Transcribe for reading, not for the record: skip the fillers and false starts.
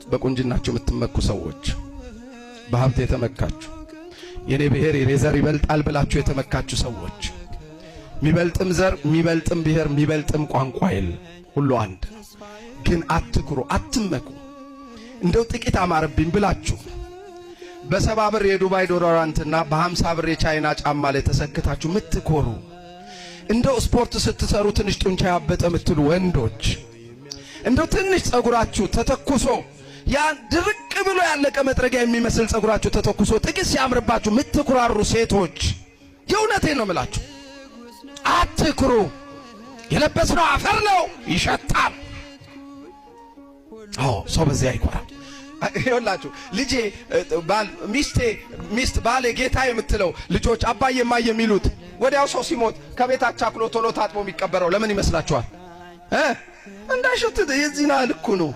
በቁንጅናችሁ የምትመኩ ሰዎች፣ በሀብት የተመካችሁ የኔ ብሔር የኔ ዘር ይበልጣል ብላችሁ የተመካችሁ ሰዎች፣ የሚበልጥም ዘር የሚበልጥም ብሔር የሚበልጥም ቋንቋ የለም፣ ሁሉ አንድ። ግን አትኩሩ፣ አትመኩ። እንደው ጥቂት አማረብኝ ብላችሁ በ70 ብር የዱባይ ዶላራንትና በ50 ብር የቻይና ጫማ ላይ ተሰክታችሁ ምትኮሩ፣ እንደው ስፖርት ስትሰሩ ትንሽ ጡንቻ ያበጠ ምትሉ ወንዶች፣ እንደው ትንሽ ጸጉራችሁ ተተኩሶ ያ ድርቅ ብሎ ያለቀ መጥረጊያ የሚመስል ጸጉራችሁ ተተኩሶ ጥቂት ሲያምርባችሁ ምትኩራሩ ሴቶች፣ የእውነቴን ነው የምላችሁ፣ አትኩሩ። የለበስነው አፈር ነው፣ ይሸጣል። ሰው በዚህ አይኮራም። ይኸውላችሁ ልጄ ሚስት ባሌ ጌታ የምትለው ልጆች አባዬ ማየ የሚሉት ወዲያው ሰው ሲሞት ከቤት አቻክሎ ቶሎ ታጥቦ የሚቀበረው ለምን ይመስላችኋል? እንዳይሸት የዚህና ልኩ ነው።